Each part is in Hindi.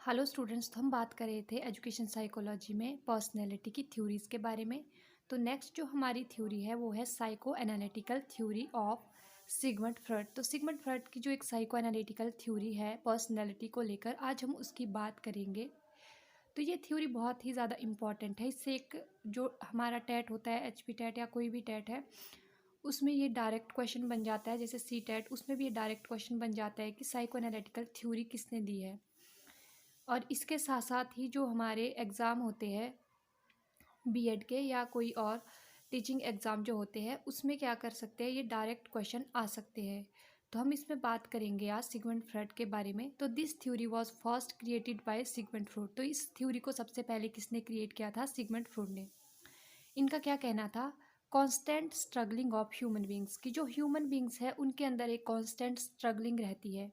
Hello students. तो हम बात कर रहे थे एजुकेशन साइकोलॉजी में पर्सनैलिटी की थ्योरीज़ के बारे में। तो नेक्स्ट जो हमारी थ्योरी है वो है psycho analytical theory of Sigmund Freud. तो सिगमंड फ्रॉइड की जो एक साइको एनालिटिकल थ्योरी है पर्सनैलिटी को लेकर, आज हम उसकी बात करेंगे। तो ये थ्योरी बहुत ही ज़्यादा इम्पॉर्टेंट है। इससे एक जो हमारा टेट होता है, एचपी टेट या कोई भी टेट है, उसमें ये डायरेक्ट क्वेश्चन बन जाता है। जैसे सी टेट, उसमें भी ये डायरेक्ट क्वेश्चन बन जाता है कि साइको एनालिटिकल थ्योरी किसने दी है। और इसके साथ साथ ही जो हमारे एग्ज़ाम होते हैं बीएड के या कोई और टीचिंग एग्ज़ाम जो होते हैं, उसमें क्या कर सकते हैं, ये डायरेक्ट क्वेश्चन आ सकते हैं। तो हम इसमें बात करेंगे आज सिगमंड फ्रॉइड के बारे में। तो this theory was first created by Sigmund Freud. तो इस थ्योरी को सबसे पहले किसने क्रिएट किया था? सिगमंड फ्रॉइड ने। इनका क्या कहना था? Constant struggling of human beings, की जो ह्यूमन बींग्स है उनके अंदर एक कांस्टेंट स्ट्रगलिंग रहती है।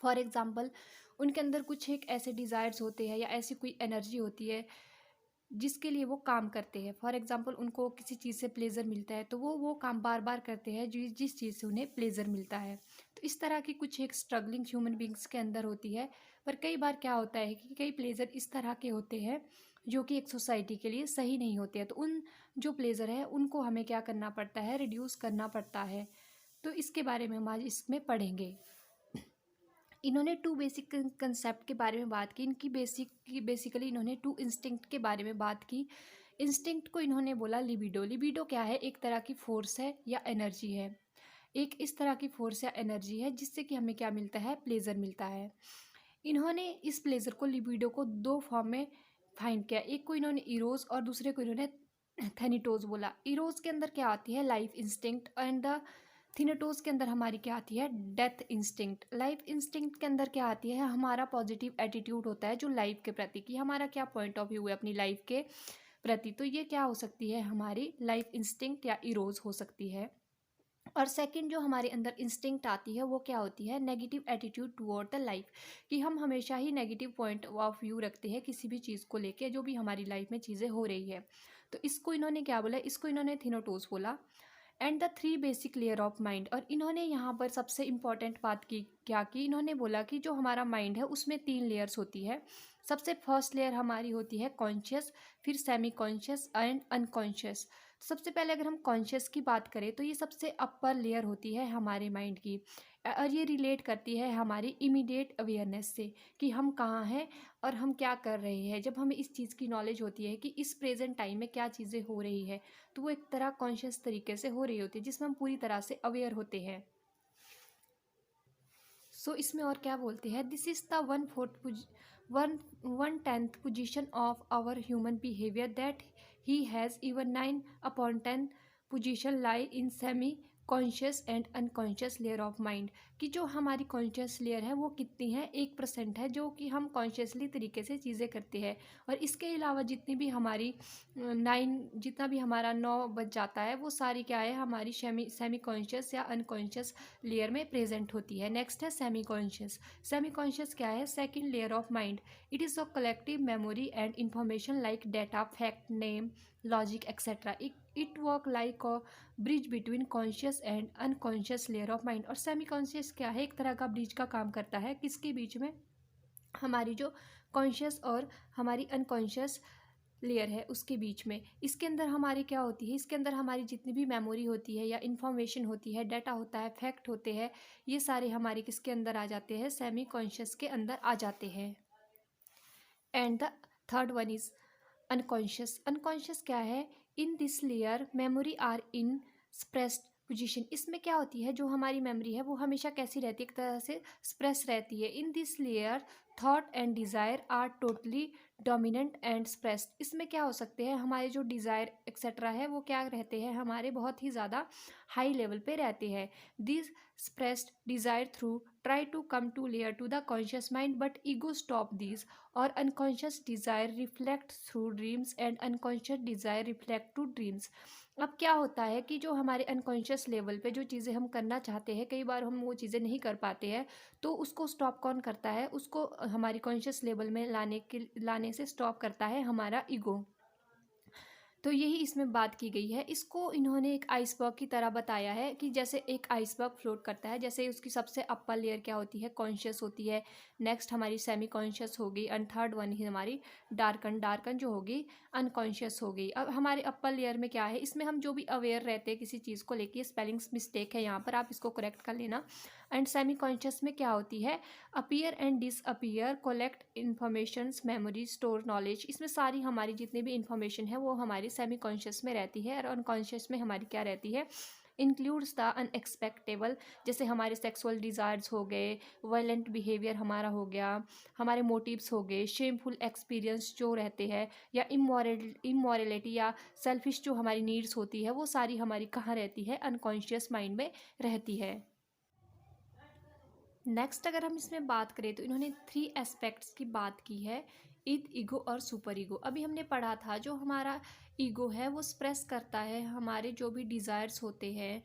फॉर एग्ज़ाम्पल, उनके अंदर कुछ एक ऐसे डिज़ायर्स होते हैं या ऐसी कोई एनर्जी होती है जिसके लिए वो काम करते हैं। फॉर एग्ज़ाम्पल, उनको किसी चीज़ से प्लेज़र मिलता है तो वो काम बार बार करते हैं जिस चीज़ से उन्हें प्लेज़र मिलता है। तो इस तरह की कुछ एक स्ट्रगलिंग ह्यूमन बींग्स के अंदर होती है। पर कई बार क्या होता है कि कई प्लेज़र इस तरह के होते हैं जो कि एक सोसाइटी के लिए सही नहीं होते हैं। तो उन जो प्लेज़र है उनको हमें क्या करना पड़ता है? रिड्यूस करना पड़ता है। तो इसके बारे में हम आज इसमें पढ़ेंगे। इन्होंने टू बेसिक कंसेप्ट के बारे में बात की। इनकी बेसिकली इन्होंने टू इंस्टिंक्ट के बारे में बात की। इंस्टिंक्ट को इन्होंने बोला लिबिडो। लिबिडो क्या है? एक तरह की फोर्स है या एनर्जी है। एक इस तरह की फोर्स या एनर्जी है जिससे कि हमें क्या मिलता है? प्लेजर मिलता है। इन्होंने इस प्लेजर को, लिबिडो को, दो फॉर्म में फाइंड किया। एक को इन्होंने इरोज और दूसरे को इन्होंने थेनिटोज बोला। इरोज के अंदर क्या आती है? Life instinct. एंड द थिनेटोज के अंदर हमारी क्या आती है? Death instinct. लाइफ इंस्टिंक्ट के अंदर क्या आती है? हमारा पॉजिटिव एटीट्यूड होता है जो लाइफ के प्रति, कि हमारा क्या पॉइंट ऑफ व्यू है अपनी लाइफ के प्रति। तो ये क्या हो सकती है? हमारी लाइफ इंस्टिंक्ट या इरोज हो सकती है। और सेकंड जो हमारे अंदर इंस्टिंक्ट आती है वो क्या होती है? Negative attitude toward the life, कि हम हमेशा ही नेगेटिव पॉइंट ऑफ व्यू रखते हैं किसी भी चीज़ को लेके, जो भी हमारी लाइफ में चीज़ें हो रही है। तो इसको इन्होंने क्या बोला? इसको इन्होंने थिनोटोस बोला। And the three basic layer of mind. और इन्होंने यहाँ पर सबसे इम्पॉर्टेंट बात की क्या की? इन्होंने बोला कि जो हमारा माइंड है उसमें तीन लेयर्स होती है। सबसे फर्स्ट लेयर हमारी होती है कॉन्शियस, फिर सेमी कॉन्शियस एंड अनकॉन्शियस। सबसे पहले अगर हम कॉन्शियस की बात करें तो ये सबसे अपर लेयर होती है हमारे माइंड की। और ये रिलेट करती है हमारी इमीडिएट अवेयरनेस से, कि हम कहाँ हैं और हम क्या कर रहे हैं। जब हमें इस चीज़ की नॉलेज होती है कि इस प्रेजेंट टाइम में क्या चीज़ें हो रही है, तो वो एक तरह कॉन्शियस तरीके से हो रही होती है जिसमें हम पूरी तरह से अवेयर होते हैं। सो इसमें और क्या बोलते हैं? This is the 1/10 position of our human behaviour that he has even 9/10 position lie in semi conscious and unconscious layer of mind. कि जो हमारी कॉन्शियस लेयर है वो कितनी है? 1% है, जो कि हम कॉन्शियसली तरीके से चीज़ें करते हैं। और इसके अलावा जितनी भी हमारी 9, जितना भी हमारा 9 बच जाता है, वो सारी क्या है? हमारी सेमी कॉन्शियस या अनकॉन्शियस लेयर में प्रेजेंट होती है। नेक्स्ट है सेमी कॉन्शियस। सेमी कॉन्शियस क्या है? Second layer of mind. It is a collective memory and information like data, fact, name, logic etcetera. It work like a bridge between conscious and unconscious layer of mind. और सेमी कॉन्शियस क्या है? एक तरह का ब्रिज का काम करता है। किसके बीच में? हमारी जो कॉन्शियस और हमारी अनकॉन्शियस लेयर है उसके बीच में। इसके अंदर हमारी क्या होती है? इसके अंदर हमारी जितनी भी मेमोरी होती है या इन्फॉर्मेशन होती है, डाटा होता है, फैक्ट होते हैं, ये सारे हमारे किसके अंदर आ जाते हैं? सेमी कॉन्शियस के अंदर आ जाते हैं। And the third one is unconscious. Unconscious क्या है? In this layer memory are in suppressed position. इसमें क्या होती है? जो हमारी मेमोरी है वो हमेशा कैसी रहती है? एक तरह से स्प्रेस रहती है। In this layer thought and desire are totally dominant and suppressed. इसमें क्या हो सकते हैं? हमारे जो डिज़ायर एक्सेट्रा है वो क्या रहते हैं? हमारे बहुत ही ज़्यादा हाई लेवल पे रहते हैं। This suppressed desire through try to come to layer to the conscious mind but ego stop this. और unconscious desire reflect through dreams and unconscious desire reflect to dreams. अब क्या होता है कि जो हमारे अनकॉन्शियस लेवल पे जो चीज़ें हम करना चाहते हैं, कई बार हम वो चीज़ें नहीं कर पाते हैं, तो उसको स्टॉप कौन करता है? उसको हमारी कॉन्शियस लेवल में लाने से स्टॉप करता है हमारा ईगो। तो यही इसमें बात की गई है। इसको इन्होंने एक आइसबर्ग की तरह बताया है कि जैसे एक आइसबर्ग फ्लोट करता है, जैसे उसकी सबसे अपर लेयर क्या होती है, कॉन्शियस होती है, नेक्स्ट हमारी सेमी कॉन्शियस होगी, एंड थर्ड वन ही हमारी डार्कन जो होगी अनकॉन्शियस हो गई। अब हमारे अपर लेयर में क्या है, इसमें हम जो भी अवेयर रहते हैं किसी चीज़ को लेके, स्पेलिंग्स मिस्टेक है यहाँ पर, आप इसको करेक्ट कर लेना। एंड सेमी कॉन्शियस में क्या होती है, appear and disappear, collect informations, memory, store knowledge. इसमें सारी हमारी जितनी भी इंफॉर्मेशन है वो हमारी सेमी कॉन्शियस में रहती है, और अनकॉन्शियस में हमारी क्या रहती है, इंक्लूड्स द अनएक्सपेक्टेबल, जैसे हमारे सेक्सुअल डिज़ायर्स हो गए, वायलेंट बिहेवियर हमारा हो गया, हमारे मोटिव्स हो गए, शेमफुल एक्सपीरियंस जो रहते हैं, या इमोरलिटी या सेल्फिश जो हमारी नीड्स होती है, वो सारी हमारी कहाँ रहती है, अनकॉन्शियस माइंड में रहती है। नेक्स्ट अगर हम इसमें बात करें तो इन्होंने 3 एस्पेक्ट्स की बात की है, ईद, ईगो और सुपर ईगो। अभी हमने पढ़ा था जो हमारा ईगो है वो एक्सप्रेस करता है हमारे जो भी डिज़ायर्स होते हैं,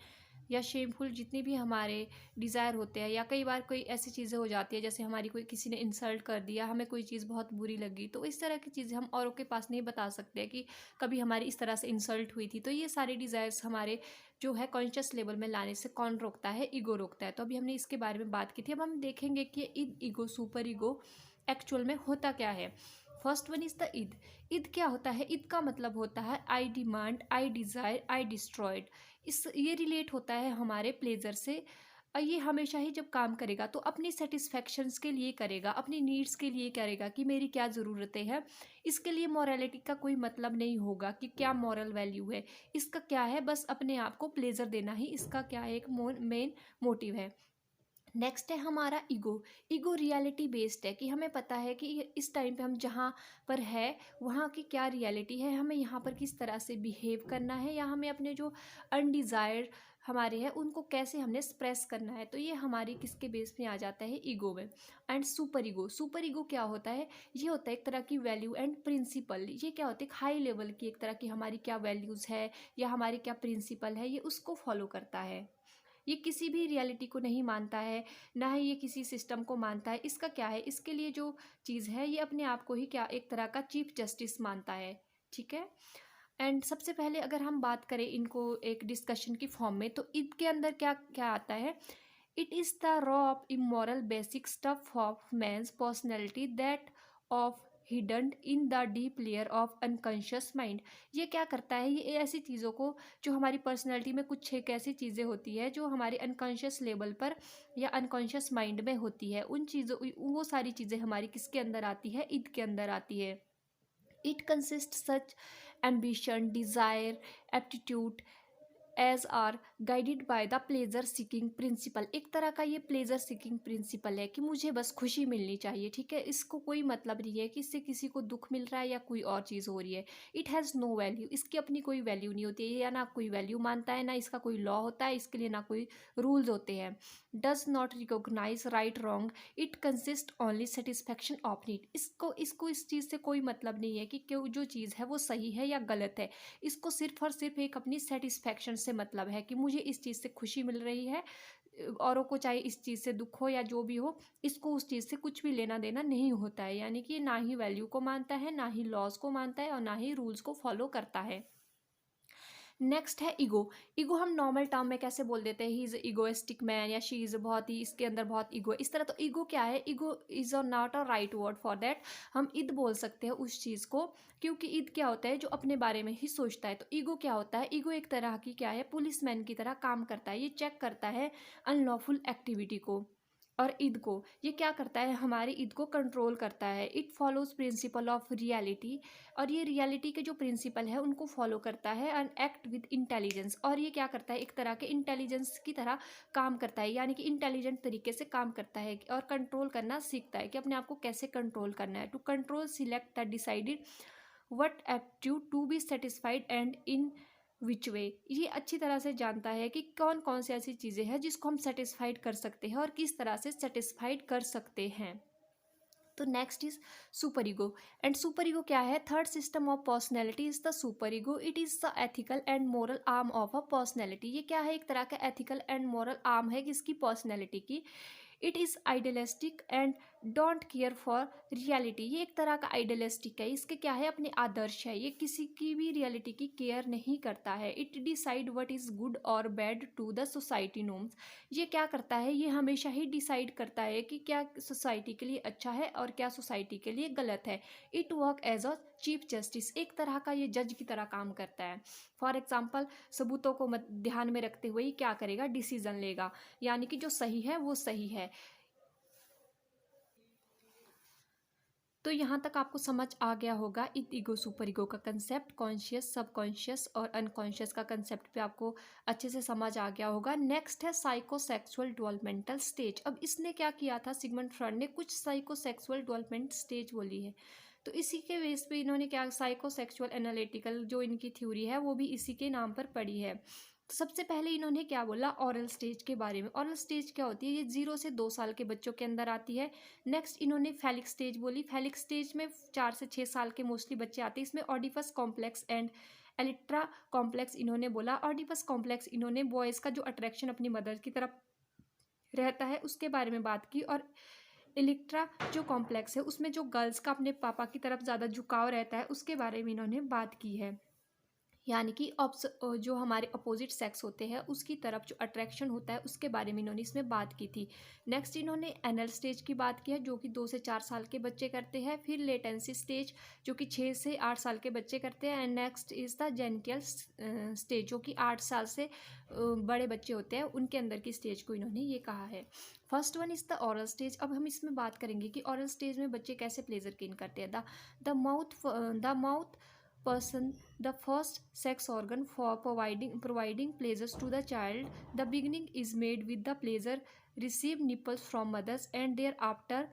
या शेमफुल जितने भी हमारे डिज़ायर होते हैं, या कई बार कोई ऐसी चीज़ें हो जाती है जैसे हमारी कोई किसी ने इंसल्ट कर दिया, हमें कोई चीज़ बहुत बुरी लगी, तो इस तरह की चीज़ें हम औरों के पास नहीं बता सकते कि कभी हमारी इस तरह से इंसल्ट हुई थी। तो ये सारे डिज़ायर्स हमारे जो है कॉन्शियस लेवल में लाने से कौन रोकता है, ईगो रोकता है। तो अभी हमने इसके बारे में बात की थी। अब हम देखेंगे कि Eid, ego, super ego actual में होता क्या है। First one is the Eid. Eid क्या होता है, ईद का मतलब होता है आई डिमांड, आई डिज़ायर, आई डिस्ट्रॉयड। ये रिलेट होता है हमारे प्लेजर से। और ये हमेशा ही जब काम करेगा तो अपनी सेटिस्फैक्शंस के लिए करेगा, अपनी नीड्स के लिए करेगा कि मेरी क्या ज़रूरतें हैं। इसके लिए मॉरलिटी का कोई मतलब नहीं होगा कि क्या मॉरल वैल्यू है, इसका क्या है, बस अपने आप को प्लेजर देना ही इसका क्या है, एक मेन मोटिव है। नेक्स्ट है हमारा ईगो। ईगो रियलिटी बेस्ड है कि हमें पता है कि इस टाइम पे हम जहाँ पर है वहाँ की क्या रियलिटी है, हमें यहाँ पर किस तरह से बिहेव करना है, या हमें अपने जो अनडिज़ायर्ड हमारे हैं उनको कैसे हमने एक्सप्रेस करना है। तो ये हमारी किसके बेस में आ जाता है, ईगो में। And super ego. Super ego क्या होता है, ये होता है एक तरह की वैल्यू एंड प्रिंसिपल। ये क्या होता है, हाई लेवल की एक तरह की हमारी क्या वैल्यूज़ है या हमारी क्या प्रिंसिपल है, ये उसको फॉलो करता है। ये किसी भी रियलिटी को नहीं मानता है, ना ही ये किसी सिस्टम को मानता है। इसका क्या है, इसके लिए जो चीज़ है ये अपने आप को ही क्या एक तरह का चीफ जस्टिस मानता है। ठीक है। एंड सबसे पहले अगर हम बात करें इनको एक डिस्कशन की फॉर्म में, तो इसके अंदर क्या क्या आता है, it is the raw of immoral basic stuff of man's personality that of hidden in the deep layer of unconscious mind. ये क्या करता है, ये ऐसी चीज़ों को जो हमारी पर्सनैलिटी में कुछ एक ऐसी चीज़ें होती है जो हमारे अनकॉन्शियस लेवल पर या अनकॉन्शियस माइंड में होती है, उन चीज़ों वो सारी चीज़ें हमारी किसके अंदर आती है, ईद के अंदर आती है। It consist such ambition, desire, aptitude as are guided by the pleasure seeking principle. एक तरह का ये प्लेजर सीकिंग प्रिंसिपल है कि मुझे बस खुशी मिलनी चाहिए। ठीक है, इसको कोई मतलब नहीं है कि इससे किसी को दुख मिल रहा है या कोई और चीज़ हो रही है। इट हैज़ नो वैल्यू, इसकी अपनी कोई वैल्यू नहीं होती है, या ना कोई वैल्यू मानता है, ना इसका कोई लॉ होता है, इसके लिए ना कोई रूल्स होते हैं। Does not recognise right wrong, it consist only satisfaction of need. इसको इसको इस चीज़ से कोई मतलब नहीं है कि क्यों जो चीज़ है वो सही है या गलत है। इसको सिर्फ और सिर्फ एक अपनी सेटिस्फैक्शन से मतलब है कि मुझे इस चीज़ से खुशी मिल रही है, औरों को चाहे इस चीज़ से दुख हो या जो भी हो, इसको उस चीज़ से कुछ भी लेना देना नहीं होता है। यानी कि ना ही वैल्यू को मानता है, ना ही लॉज को मानता है, और ना ही रूल्स को फॉलो करता है। नेक्स्ट है ईगो। ईगो हम नॉर्मल टर्म में कैसे बोल देते हैं, ही इज़ ईगोइस्टिक मैन, या शी इज़ बहुत ही, इसके अंदर बहुत ईगो है, इस तरह। तो ईगो क्या है, ईगो इज़ और not a right word for that. हम ईद बोल सकते हैं उस चीज़ को, क्योंकि ईद क्या होता है, जो अपने बारे में ही सोचता है। तो ईगो क्या होता है, ईगो एक तरह की क्या है, पुलिसमैन की तरह काम करता है। ये चेक करता है अनलॉफुल एक्टिविटी को। और ईद को ये क्या करता है, हमारी ईद को कंट्रोल करता है। It follows principle of reality, और ये रियलिटी के जो प्रिंसिपल है उनको फॉलो करता है। एंड एक्ट विद इंटेलिजेंस, और ये क्या करता है, एक तरह के इंटेलिजेंस की तरह काम करता है, यानी कि इंटेलिजेंट तरीके से काम करता है, और कंट्रोल करना सीखता है कि अपने आप को कैसे कंट्रोल करना है। To control select the decided what aptitude to be satisfied and in which way. ये अच्छी तरह से जानता है कि कौन कौन सी ऐसी चीज़ें हैं जिसको हम सेटिस्फाइड कर सकते हैं और किस तरह से सेटिस्फाइड कर सकते हैं। तो next is super ego. And super ego क्या है, third system of personality is the super ego. It is the ethical and moral arm of a personality. ये क्या है, एक तरह का एथिकल एंड मोरल आर्म है किसकी, पर्सनैलिटी की। It is idealistic and don't care for reality. ये एक तरह का आइडियलिस्टिक है, इसके क्या है, अपने आदर्श है, ये किसी की भी रियलिटी की केयर नहीं करता है। It decide what is good और bad to the society norms. ये क्या करता है, ये हमेशा ही डिसाइड करता है कि क्या सोसाइटी के लिए अच्छा है और क्या सोसाइटी के लिए गलत है। It work as a chief justice, एक तरह का ये जज की तरह काम करता है। फॉर एग्जाम्पल, सबूतों को ध्यान में रखते हुए ही क्या करेगा, डिसीजन लेगा, यानी कि जो सही है वो सही है। तो यहाँ तक आपको समझ आ गया होगा ईगो सुपर ईगो का कंसेप्ट, कॉन्शियस, सबकॉन्शियस और अनकॉन्शियस का कंसेप्ट पे आपको अच्छे से समझ आ गया होगा। नेक्स्ट है साइकोसेक्सुअल डेवलपमेंटल स्टेज। अब इसने क्या किया था, सिगमंड फ्रॉइड ने कुछ साइकोसेक्सुअल डेवलपमेंट स्टेज बोली है, तो इसी के बेस पे इन्होंने क्या, साइकोसेक्सुअल एनालिटिकल जो इनकी थ्योरी है वो भी इसी के नाम पर पड़ी है। तो सबसे पहले इन्होंने क्या बोला, ऑरल स्टेज के बारे में। ऑरल स्टेज क्या होती है, ये 0 से 2 साल के बच्चों के अंदर आती है। नेक्स्ट इन्होंने फैलिक स्टेज बोली। फैलिक स्टेज में 4 से 6 साल के मोस्टली बच्चे आते हैं। इसमें Oedipus complex and elytra complex इन्होंने बोला। ऑडिपस कॉम्प्लेक्स इन्होंने बॉयज़ का जो अट्रैक्शन अपनी मदर की तरफ रहता है उसके बारे में बात की, और इलेक्ट्रा जो कॉम्प्लेक्स है उसमें जो गर्ल्स का अपने पापा की तरफ ज़्यादा झुकाव रहता है उसके बारे में इन्होंने बात की है, यानी कि जो हमारे अपोजिट सेक्स होते हैं उसकी तरफ जो अट्रैक्शन होता है उसके बारे में इन्होंने इसमें बात की थी। नेक्स्ट इन्होंने एनल स्टेज की बात की है जो कि 2 से 4 साल के बच्चे करते हैं। फिर लेटेंसी स्टेज जो कि 6 से 8 साल के बच्चे करते हैं। And next is the genital stage जो कि 8 साल से बड़े बच्चे होते हैं उनके अंदर की स्टेज को इन्होंने ये कहा है। First one is the oral stage. अब हम इसमें बात करेंगे कि ऑरल स्टेज में बच्चे कैसे प्लेजर गेन करते हैं। The mouth person the first sex organ for providing pleasures to the child. The beginning is made with the pleasure received nipples from mothers and thereafter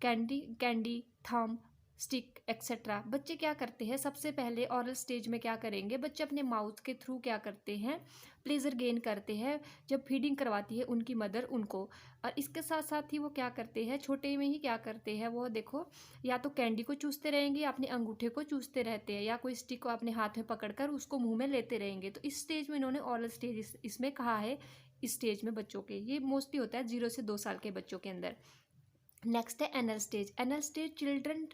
candy थम स्टिक एक्सेट्रा। बच्चे क्या करते हैं, सबसे पहले ऑरल स्टेज में क्या करेंगे, बच्चे अपने माउथ के थ्रू क्या करते हैं, प्लेजर गेन करते हैं जब फीडिंग करवाती है उनकी मदर उनको। और इसके साथ साथ ही वो क्या करते हैं, छोटे में ही क्या करते हैं, वो देखो या तो कैंडी को चूसते रहेंगे या अपने अंगूठे को चूसते रहते हैं या कोई स्टिक को अपने हाथ में पकड़कर उसको मुंह में लेते रहेंगे। तो इस स्टेज में इन्होंने ऑरल स्टेज इसमें कहा है। इस स्टेज में बच्चों के ये मोस्टली होता है 0 से 2 साल के बच्चों के अंदर। नेक्स्ट है anal stage. Anal stage children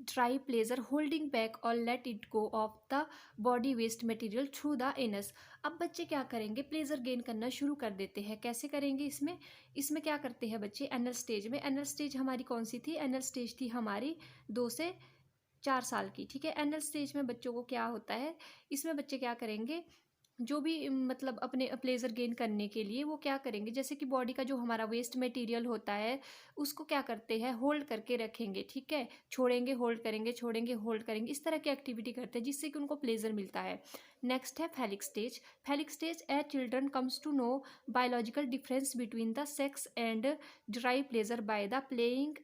try pleasure holding back और let it go off the body waste material through the anus. अब बच्चे क्या करेंगे, प्लेजर गेन करना शुरू कर देते हैं। कैसे करेंगे, इसमें इसमें क्या करते हैं बच्चे एनल स्टेज में। एनल स्टेज हमारी कौन सी थी, एनल स्टेज थी हमारी 2 से 4 साल की, ठीक है। एनल स्टेज में बच्चों को क्या होता है, इसमें बच्चे क्या करेंगे, जो भी मतलब अपने प्लेजर गेन करने के लिए वो क्या करेंगे, जैसे कि बॉडी का जो हमारा वेस्ट मटेरियल होता है उसको क्या करते हैं, होल्ड करके रखेंगे, ठीक है, छोड़ेंगे होल्ड करेंगे, छोड़ेंगे होल्ड करेंगे, इस तरह की एक्टिविटी करते हैं जिससे कि उनको प्लेजर मिलता है। नेक्स्ट है phallic stage. Phallic stage a children comes to know biological difference between the sex and drive pleasure by the playing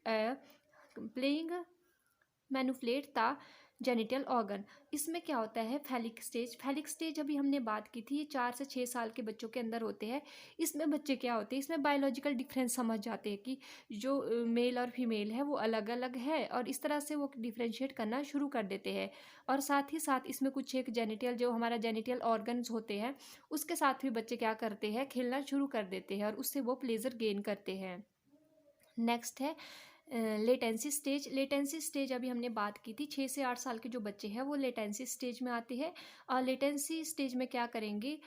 manipulate the genital organ. इसमें क्या होता है, फैलिक स्टेज। फैलिक स्टेज अभी हमने बात की थी, ये 4 से 6 साल के बच्चों के अंदर होते हैं। इसमें बच्चे क्या होते हैं, इसमें बायोलॉजिकल डिफरेंस समझ जाते हैं कि जो मेल और फीमेल है वो अलग अलग है, और इस तरह से वो डिफ्रेंशिएट करना शुरू कर देते हैं। और साथ ही साथ इसमें कुछ एक जेनिटल जो हमारा जेनिटल ऑर्गन्स होते हैं उसके साथ भी बच्चे क्या करते हैं, खेलना शुरू कर देते हैं और उससे वो प्लेजर गेन करते हैं। नेक्स्ट है लेटेंसी स्टेज। लेटेंसी स्टेज अभी हमने बात की थी, 6 से 8 साल के जो बच्चे हैं वो लेटेंसी स्टेज में आते हैं। और लेटेंसी स्टेज में क्या करेंगे,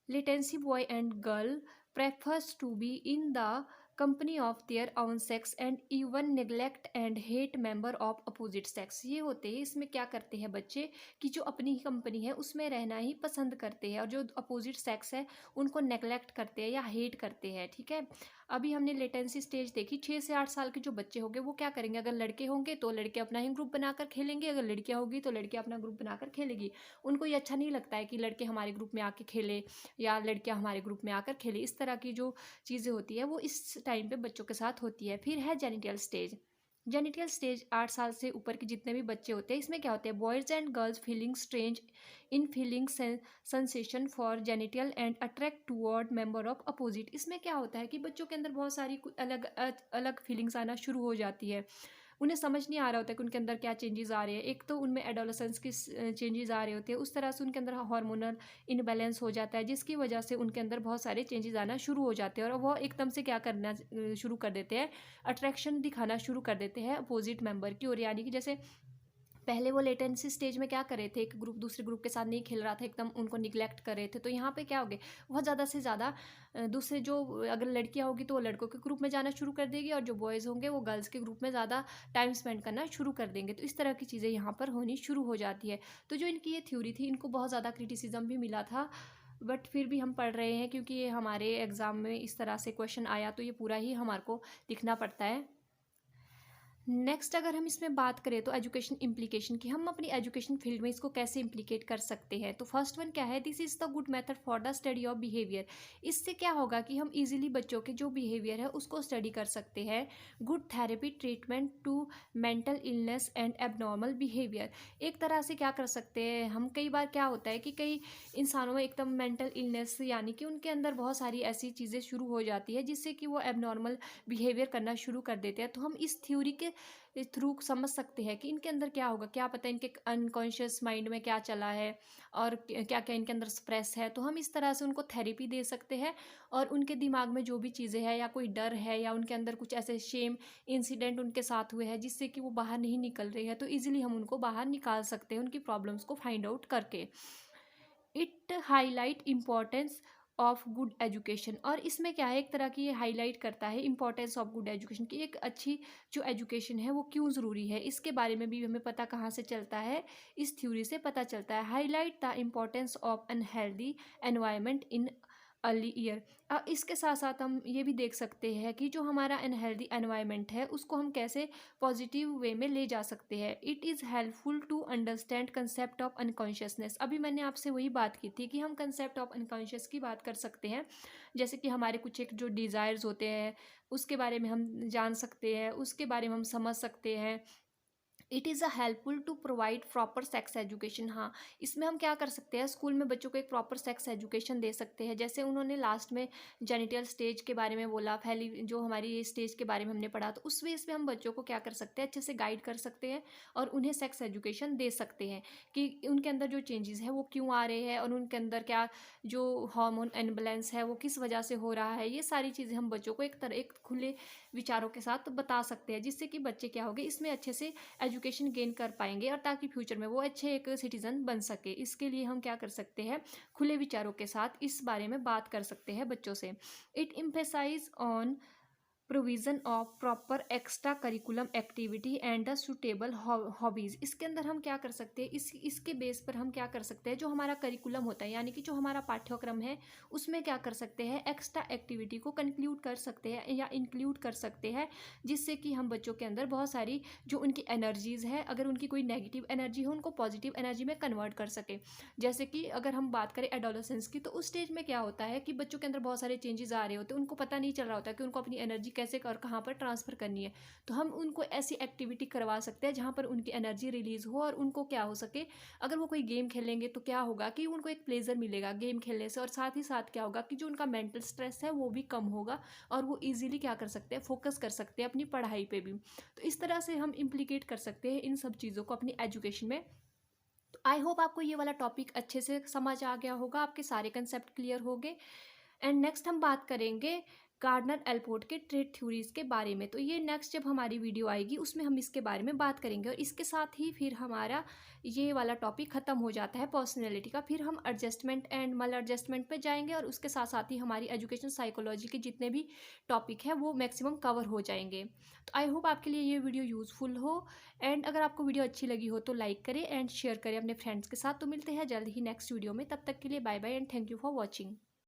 latency boy and girl prefers to be in the company of their own sex and even neglect and hate member of opposite sex. ये होते हैं, इसमें क्या करते हैं बच्चे कि जो अपनी ही कंपनी है उसमें रहना ही पसंद करते हैं और जो अपोजिट सेक्स है उनको नेग्लेक्ट करते हैं या हेट करते हैं, ठीक है। अभी हमने लेटेंसी स्टेज देखी, 6 से 8 साल के जो बच्चे होंगे वो क्या करेंगे, अगर लड़के होंगे तो लड़के अपना ही ग्रुप बनाकर खेलेंगे, अगर लड़कियां होगी तो लड़के अपना ग्रुप बनाकर खेलेगी। उनको ये अच्छा नहीं लगता है कि लड़के हमारे ग्रुप में आके खेले या लड़कियां हमारे ग्रुप में आकर खेले। इस तरह की जो चीज़ें होती है वो इस टाइम पे बच्चों के साथ होती है। फिर है जेनिटल स्टेज। जेनिटल स्टेज 8 साल से ऊपर के जितने भी बच्चे होते हैं, इसमें क्या होते हैं, boys and girls feeling strange in feeling sensation for genital and attract toward member of opposite. इसमें क्या होता है कि बच्चों के अंदर बहुत सारी अलग अलग फीलिंग्स आना शुरू हो जाती है। उन्हें समझ नहीं आ रहा होता कि उनके अंदर क्या चेंजेस आ रहे हैं। एक तो उनमें एडोलेसेंस की चेंजेस आ रहे होते हैं, उस तरह से उनके अंदर हार्मोनल इनबैलेंस हो जाता है, जिसकी वजह से उनके अंदर बहुत सारे चेंजेस आना शुरू हो जाते हैं और वो एकदम से क्या करना शुरू कर देते हैं, अट्रैक्शन दिखाना शुरू कर देते हैं अपोजिट मेंबर की ओर। यानी कि जैसे पहले वो लेटेंसी स्टेज में क्या कर रहे थे, एक ग्रुप दूसरे ग्रुप के साथ नहीं खेल रहा था, एकदम उनको निगलेक्ट कर रहे थे, तो यहाँ पे क्या हो गया, बहुत ज़्यादा से ज़्यादा दूसरे जो, अगर लड़कियाँ होगी तो वो लड़कों के ग्रुप में जाना शुरू कर देगी और जो बॉयज़ होंगे वो गर्ल्स के ग्रुप में ज़्यादा टाइम स्पेंड करना शुरू कर देंगे। तो इस तरह की चीज़ें यहाँ पर होनी शुरू हो जाती है। तो जो इनकी ये थ्योरी थी, इनको बहुत ज़्यादा क्रिटिसिज्म भी मिला था, बट फिर भी हम पढ़ रहे हैं क्योंकि ये हमारे एग्ज़ाम में इस तरह से क्वेश्चन आया, तो ये पूरा ही हमारे को लिखना पड़ता है। नेक्स्ट अगर हम इसमें बात करें तो एजुकेशन इम्प्लीकेशन की, हम अपनी एजुकेशन फील्ड में इसको कैसे इम्प्लीकेट कर सकते हैं। तो फर्स्ट वन क्या है, this is the good method for the study of behaviour. इससे क्या होगा कि हम इजीली बच्चों के जो बिहेवियर है उसको स्टडी कर सकते हैं। Good therapy treatment to mental illness and abnormal behaviour. एक तरह से क्या कर सकते हैं हम, कई बार क्या होता है कि कई इंसानों में एकदम मेंटल इलनेस, यानी कि उनके अंदर बहुत सारी ऐसी चीज़ें शुरू हो जाती है जिससे कि वो एबनॉर्मल बिहेवियर करना शुरू कर देते हैं। तो हम इस थ्योरी के थ्रू समझ सकते हैं कि इनके अंदर क्या होगा, क्या पता इनके अनकॉन्शियस माइंड में क्या चला है और क्या क्या इनके अंदर स्ट्रेस है। तो हम इस तरह से उनको थेरेपी दे सकते हैं और उनके दिमाग में जो भी चीज़ें हैं या कोई डर है या उनके अंदर कुछ ऐसे शेम इंसिडेंट उनके साथ हुए हैं जिससे कि वो बाहर नहीं निकल रही है, तो ईजिली हम उनको बाहर निकाल सकते हैं उनकी प्रॉब्लम्स को फाइंड आउट करके। It highlight importance of good education, और इसमें क्या है, एक तरह की ये हाईलाइट करता है इंपॉर्टेंस ऑफ गुड एजुकेशन की, एक अच्छी जो एजुकेशन है वो क्यों ज़रूरी है, इसके बारे में भी हमें पता कहाँ से चलता है, इस थ्योरी से पता चलता है। Highlight the importance of unhealthy environment in early year. इसके साथ साथ हम ये भी देख सकते हैं कि जो हमारा अनहेल्दी एनवायरनमेंट है उसको हम कैसे पॉजिटिव वे में ले जा सकते हैं। It is helpful to understand concept of unconsciousness. अभी मैंने आपसे वही बात की थी कि हम कंसेप्ट ऑफ अनकॉन्शियस की बात कर सकते हैं, जैसे कि हमारे कुछ एक जो डिज़ायर्स होते हैं उसके बारे में हम जान सकते हैं, उसके बारे में हम समझ सकते हैं। It is a helpful to provide proper sex education. हाँ, इसमें हम क्या कर सकते हैं, स्कूल में बच्चों को एक प्रॉपर सेक्स एजुकेशन दे सकते हैं। जैसे उन्होंने लास्ट में जेनिटल स्टेज के बारे में बोला, पहली जो हमारी ये स्टेज के बारे में हमने पढ़ा, तो उस बेस पे हम बच्चों को क्या कर सकते हैं, अच्छे से गाइड कर सकते हैं और उन्हें सेक्स एजुकेशन दे सकते हैं कि उनके अंदर जो चेंजेस है वो क्यों आ रहे हैं और उनके अंदर क्या जो हार्मोन इनबैलेंस है वो किस वजह से हो रहा है। ये सारी चीज़ें हम बच्चों को एक खुले विचारों के साथ बता सकते हैं, जिससे कि बच्चे क्या होंगे, इसमें अच्छे से एजुकेशन गेन कर पाएंगे और ताकि फ्यूचर में वो अच्छे एक सिटीजन बन सके। इसके लिए हम क्या कर सकते हैं, खुले विचारों के साथ इस बारे में बात कर सकते हैं बच्चों से। It emphasise on provision of proper extra curriculum activity and the suitable hobbies. इसके अंदर हम क्या कर सकते हैं, इसके बेस पर हम क्या कर सकते हैं, जो हमारा करिकुलम होता है यानी कि जो हमारा पाठ्यक्रम है उसमें क्या कर सकते हैं, एक्स्ट्रा एक्टिविटी को कंक्लूड कर सकते हैं या इंक्लूड कर सकते हैं, जिससे कि हम बच्चों के अंदर बहुत सारी जो उनकी एनर्जीज़ है, अगर उनकी कोई नेगेटिव एनर्जी हो उनको पॉजिटिव एनर्जी में कन्वर्ट कर सके। जैसे कि अगर हम बात करें एडोलेसेंस की, तो उस स्टेज में क्या होता है कि बच्चों के अंदर बहुत सारे चेंजेस आ रहे होते हैं, उनको पता नहीं चल रहा होता कि उनको अपनी एनर्जी कैसे और कहाँ पर ट्रांसफ़र करनी है। तो हम उनको ऐसी एक्टिविटी करवा सकते हैं जहाँ पर उनकी एनर्जी रिलीज़ हो और उनको क्या हो सके, अगर वो कोई गेम खेलेंगे तो क्या होगा कि उनको एक प्लेजर मिलेगा गेम खेलने से, और साथ ही साथ क्या होगा कि जो उनका मेंटल स्ट्रेस है वो भी कम होगा और वो ईजिली क्या कर सकते हैं, फोकस कर सकते हैं अपनी पढ़ाई पे भी। तो इस तरह से हम इम्प्लीकेट कर सकते हैं इन सब चीज़ों को अपनी एजुकेशन में। तो आई होप आपको ये वाला टॉपिक अच्छे से समझ आ गया होगा, आपके सारे कंसेप्ट क्लियर हो गए। एंड नेक्स्ट हम बात करेंगे गार्डनर एल्पोर्ट के ट्रेड थ्योरीज के बारे में। तो ये नेक्स्ट जब हमारी वीडियो आएगी उसमें हम इसके बारे में बात करेंगे, और इसके साथ ही फिर हमारा ये वाला टॉपिक ख़त्म हो जाता है पर्सनैलिटी का। फिर हम एडजस्टमेंट एंड मल एडजस्टमेंट पे जाएंगे और उसके साथ साथ ही हमारी एजुकेशन साइकोलॉजी के जितने भी टॉपिक हैं वो मैक्सिमम कवर हो जाएंगे। तो आई होप आपके लिए ये वीडियो यूज़फुल हो, एंड अगर आपको वीडियो अच्छी लगी हो तो लाइक करें एंड शेयर करें अपने फ्रेंड्स के साथ। तो मिलते हैं जल्द ही नेक्स्ट वीडियो में, तब तक के लिए bye bye and thank you for watching.